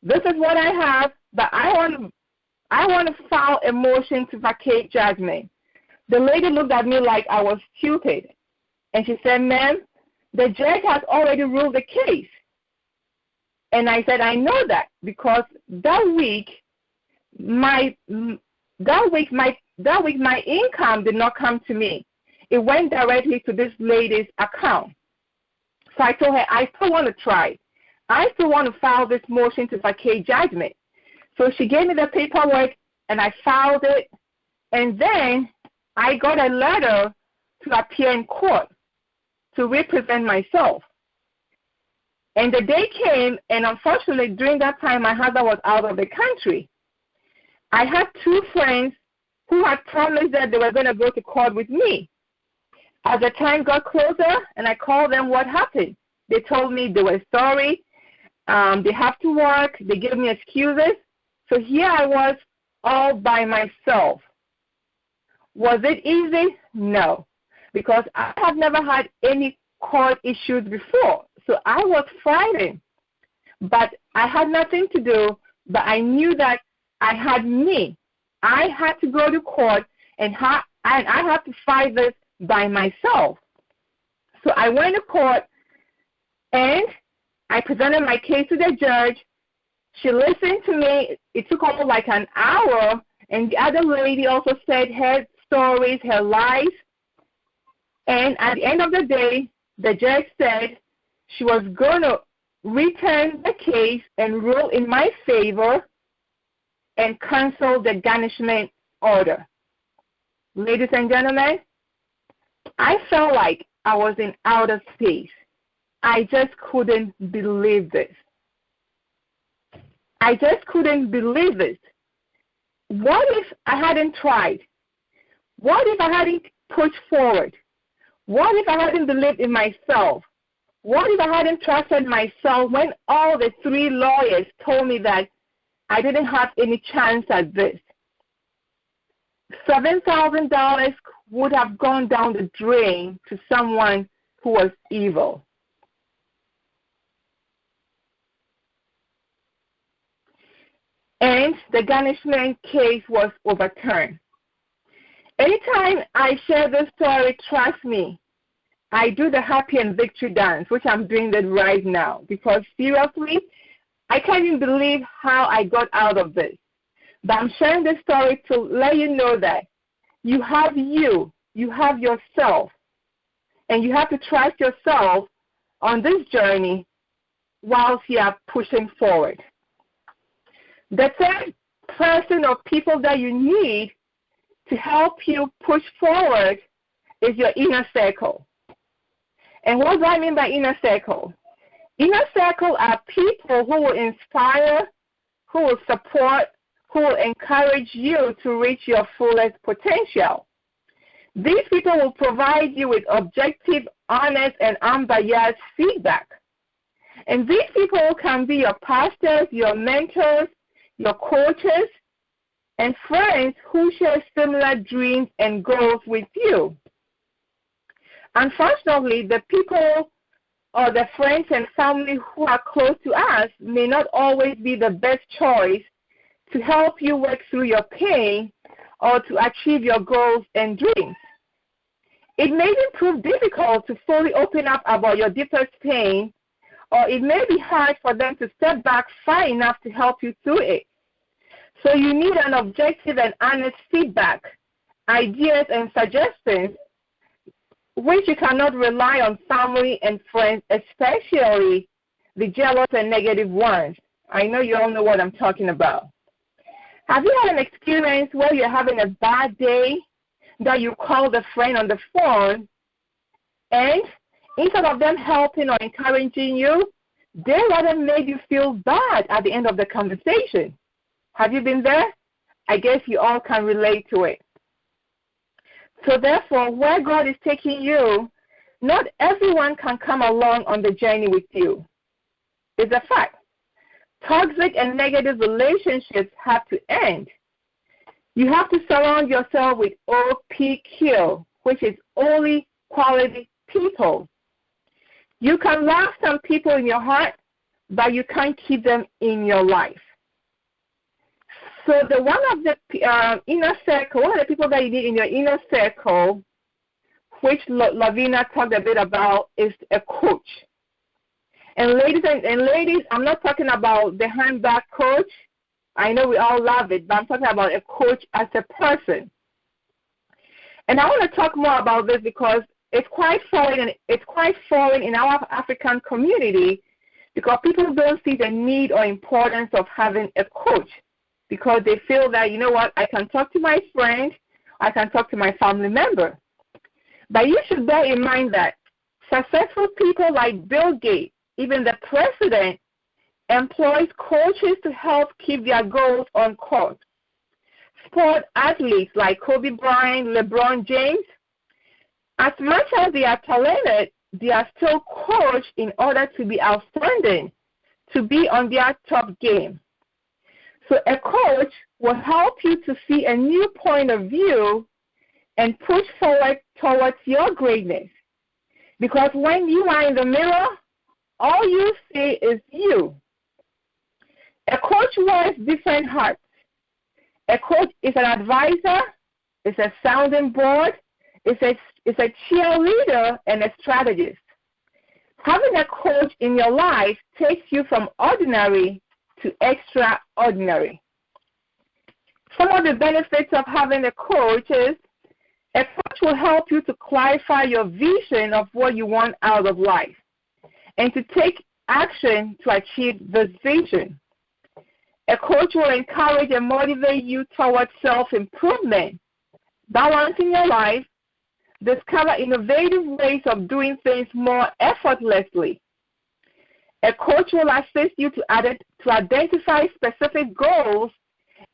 this is what I have, but I want to file a motion to vacate judgment. The lady looked at me like I was stupid, and she said, ma'am, the judge has already ruled the case. And I said, I know that, because that week my income did not come to me. It went directly to this lady's account. So I told her, I still want to try. I still want to file this motion to vacate judgment. So she gave me the paperwork, and I filed it. And then I got a letter to appear in court to represent myself. And the day came, and unfortunately, during that time, my husband was out of the country. I had 2 friends who had promised that they were going to go to court with me. As the time got closer, and I called them, what happened? They told me they were sorry. They have to work. They gave me excuses. So here I was all by myself. Was it easy? No, because I have never had any court issues before. So I was frightened. But I had nothing to do, but I knew that I had me. I had to go to court, and I had to fight this by myself. So I went to court, and I presented my case to the judge. She listened to me. It took almost like an hour, and the other lady also said her stories, her lies. And at the end of the day, the judge said she was going to return the case and rule in my favor and cancel the garnishment order. Ladies and gentlemen, I felt like I was in outer space. I just couldn't believe this. I just couldn't believe this. What if I hadn't tried? What if I hadn't pushed forward? What if I hadn't believed in myself? What if I hadn't trusted myself when all the 3 lawyers told me that I didn't have any chance at this? $7,000 would have gone down the drain to someone who was evil. And the garnishment case was overturned. Anytime I share this story, trust me, I do the happy and victory dance, which I'm doing that right now, because seriously, I can't even believe how I got out of this. But I'm sharing this story to let you know that you have yourself, and you have to trust yourself on this journey whilst you are pushing forward. The third person or people that you need to help you push forward is your inner circle. And what do I mean by inner circle? Inner circle are people who will inspire, who will support, who will encourage you to reach your fullest potential. These people will provide you with objective, honest, and unbiased feedback. And these people can be your pastors, your mentors, your coaches, and friends who share similar dreams and goals with you. Unfortunately, the people or the friends and family who are close to us may not always be the best choice to help you work through your pain or to achieve your goals and dreams. It may prove difficult to fully open up about your deepest pain, or it may be hard for them to step back far enough to help you through it. So you need an objective and honest feedback, ideas and suggestions, which you cannot rely on family and friends, especially the jealous and negative ones. I know you all know what I'm talking about. Have you had an experience where you're having a bad day that you call the friend on the phone, and instead of them helping or encouraging you, they rather made you feel bad at the end of the conversation? Have you been there? I guess you all can relate to it. So therefore, where God is taking you, not everyone can come along on the journey with you. It's a fact. Toxic and negative relationships have to end. You have to surround yourself with OPQ, which is only quality people. You can love some people in your heart, but you can't keep them in your life. So one of the inner circle, one of the people that you need in your inner circle, which Lovina talked a bit about, is a coach. And ladies, I'm not talking about the handbag coach. I know we all love it, but I'm talking about a coach as a person. And I want to talk more about this because it's quite foreign in our African community, because people don't see the need or importance of having a coach, because they feel that, you know what, I can talk to my friend, I can talk to my family member. But you should bear in mind that successful people like Bill Gates, even the president, employs coaches to help keep their goals on course. Sport athletes like Kobe Bryant, LeBron James, as much as they are talented, they are still coached in order to be outstanding, to be on their top game. So a coach will help you to see a new point of view and push forward towards your greatness. Because when you are in the mirror all you see is you. A coach wears different hats. A coach is an advisor, is a sounding board, is a cheerleader, and a strategist. Having a coach in your life takes you from ordinary to extraordinary. Some of the benefits of having a coach is a coach will help you to clarify your vision of what you want out of life and to take action to achieve this vision. A coach will encourage and motivate you towards self-improvement, balancing your life, discover innovative ways of doing things more effortlessly. A coach will assist you to identify specific goals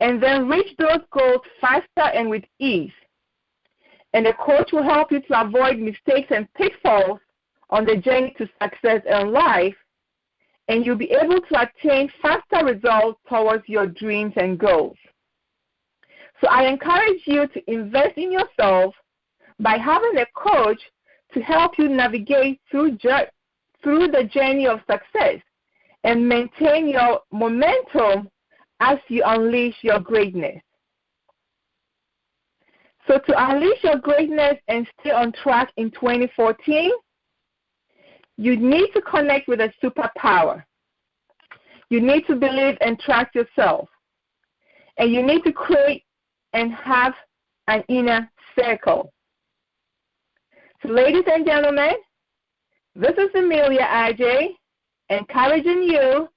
and then reach those goals faster and with ease. And a coach will help you to avoid mistakes and pitfalls on the journey to success in life, and you'll be able to attain faster results towards your dreams and goals. So I encourage you to invest in yourself by having a coach to help you navigate through the journey of success and maintain your momentum as you unleash your greatness. So to unleash your greatness and stay on track in 2014, you need to connect with a superpower. You need to believe and trust yourself. And you need to create and have an inner circle. So ladies and gentlemen, this is Emelia Adjei, encouraging you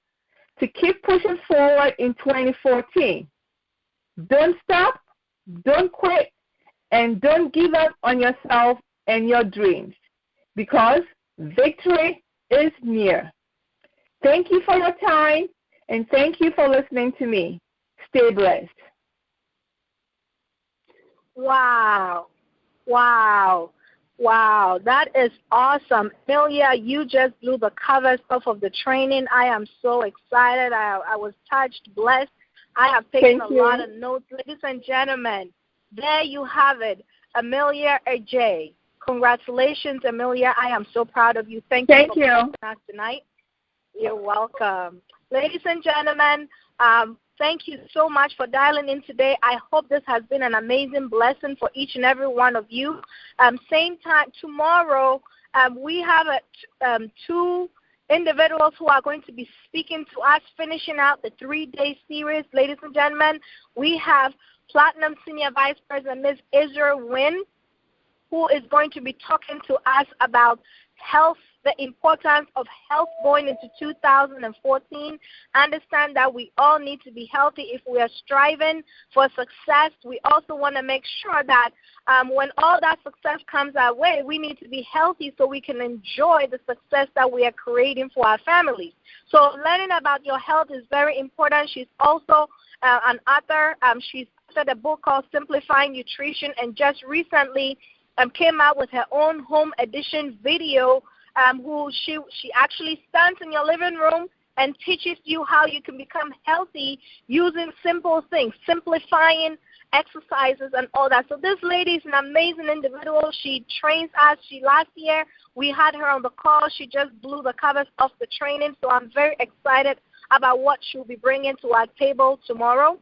to keep pushing forward in 2014. Don't stop, don't quit, and don't give up on yourself and your dreams, because victory is near. Thank you for your time, and thank you for listening to me. Stay blessed. Wow. Wow. Wow. That is awesome. Emelia, you just blew the covers off of the training. I am so excited. I was touched, blessed. I have taken a lot of notes. Ladies and gentlemen, there you have it, Emelia Adjei. Congratulations, Emelia. I am so proud of you. Thank you for joining us tonight. You're welcome. Ladies and gentlemen, thank you so much for dialing in today. I hope this has been an amazing blessing for each and every one of you. Same time tomorrow, we have two individuals who are going to be speaking to us, finishing out the 3-day series. Ladies and gentlemen, we have Platinum Senior Vice President Ms. Israel Wynn, who is going to be talking to us about health, the importance of health going into 2014. Understand that we all need to be healthy if we are striving for success. We also want to make sure that when all that success comes our way, we need to be healthy so we can enjoy the success that we are creating for our families. So learning about your health is very important. She's also an author. She's authored a book called Simplifying Nutrition, and just recently came out with her own home edition video who she actually stands in your living room and teaches you how you can become healthy using simple things, simplifying exercises and all that. So this lady is an amazing individual. She trains us. Last year we had her on the call. She just blew the covers off the training. So I'm very excited about what she'll be bringing to our table tomorrow.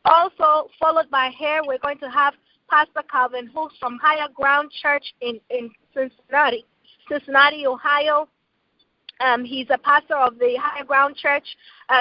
Also, followed by her, we're going to have Pastor Calvin Hooks from Higher Ground Church in Cincinnati, Ohio. He's a pastor of the Higher Ground Church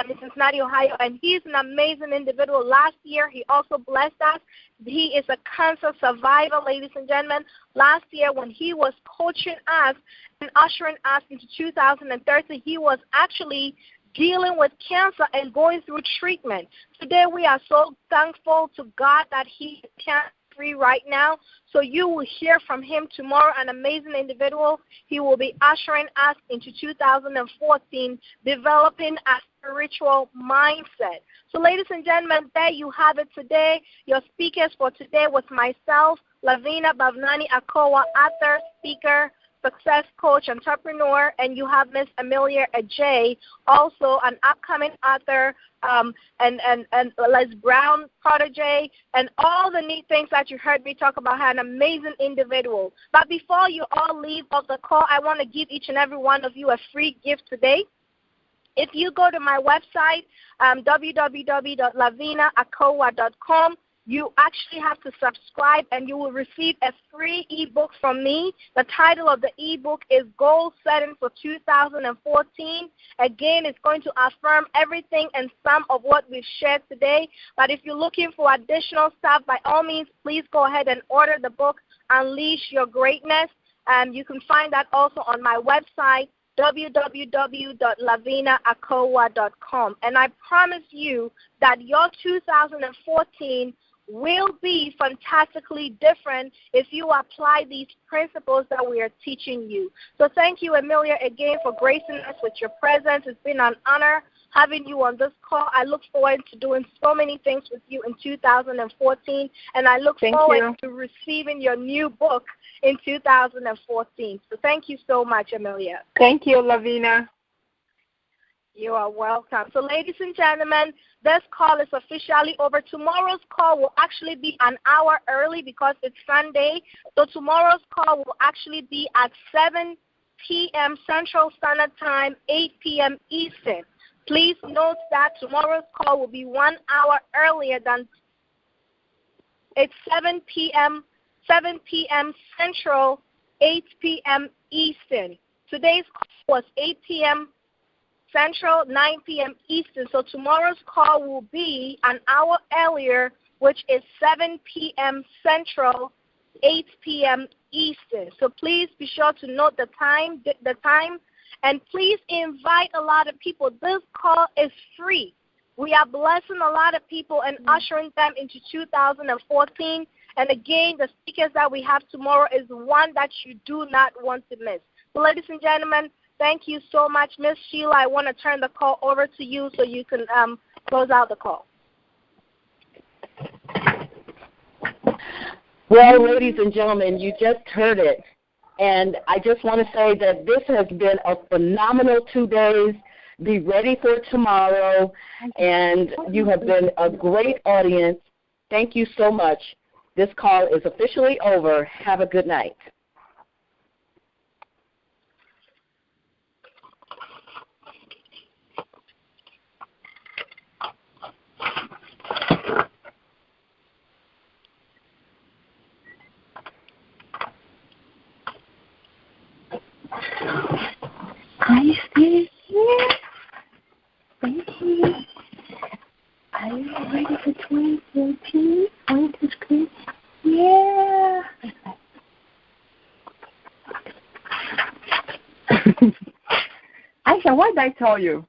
in Cincinnati, Ohio, and he's an amazing individual. Last year, he also blessed us. He is a cancer survivor, ladies and gentlemen. Last year, when he was coaching us and ushering us into 2013, he was actually dealing with cancer and going through treatment. Today, we are so thankful to God that he is cancer-free right now. So you will hear from him tomorrow, an amazing individual. He will be ushering us into 2014, developing a spiritual mindset. So ladies and gentlemen, there you have it today. Your speakers for today was myself, Lovina Bhavnani-Akowuah, author, speaker, success coach, entrepreneur, and you have Miss Emelia Adjei, also an upcoming author, and Les Brown protege, and all the neat things that you heard me talk about. Her an amazing individual. But before you all leave off the call, I want to give each and every one of you a free gift today. If you go to my website, www.lovinaakowuah.com, you actually have to subscribe and you will receive a free ebook from me. The title of the ebook is Goal Setting for 2014. Again, it's going to affirm everything and some of what we've shared today. But if you're looking for additional stuff, by all means, please go ahead and order the book, Unleash Your Greatness. You can find that also on my website, www.lovinaakowuah.com. And I promise you that your 2014 will be fantastically different if you apply these principles that we are teaching you. So thank you, Emelia, again for gracing us with your presence. It's been an honor having you on this call. I look forward to doing so many things with you in 2014, and I look forward to receiving your new book in 2014. So thank you so much, Emelia. Thank you, Lovina. You are welcome. So, ladies and gentlemen, this call is officially over. Tomorrow's call will actually be an hour early because it's Sunday. So tomorrow's call will actually be at 7 p.m. Central Standard Time, 8 p.m. Eastern. Please note that tomorrow's call will be 1 hour earlier than it's 7 p.m. Central, 8 p.m. Eastern. Today's call was 8 p.m. Central, 9 p.m. Eastern. So tomorrow's call will be an hour earlier, which is 7 p.m. Central, 8 p.m. Eastern. So please be sure to note the time, and please invite a lot of people. This call is free. We are blessing a lot of people and ushering them into 2014. And again, the speakers that we have tomorrow is one that you do not want to miss. So, ladies and gentlemen, thank you so much. Miss Sheila, I want to turn the call over to you so you can close out the call. Well, ladies and gentlemen, you just heard it. And I just want to say that this has been a phenomenal 2 days. Be ready for tomorrow. And you have been a great audience. Thank you so much. This call is officially over. Have a good night. Are you still here? Thank you. Are you ready for 2014? On the screen? Yeah. Aisha, what did I tell you?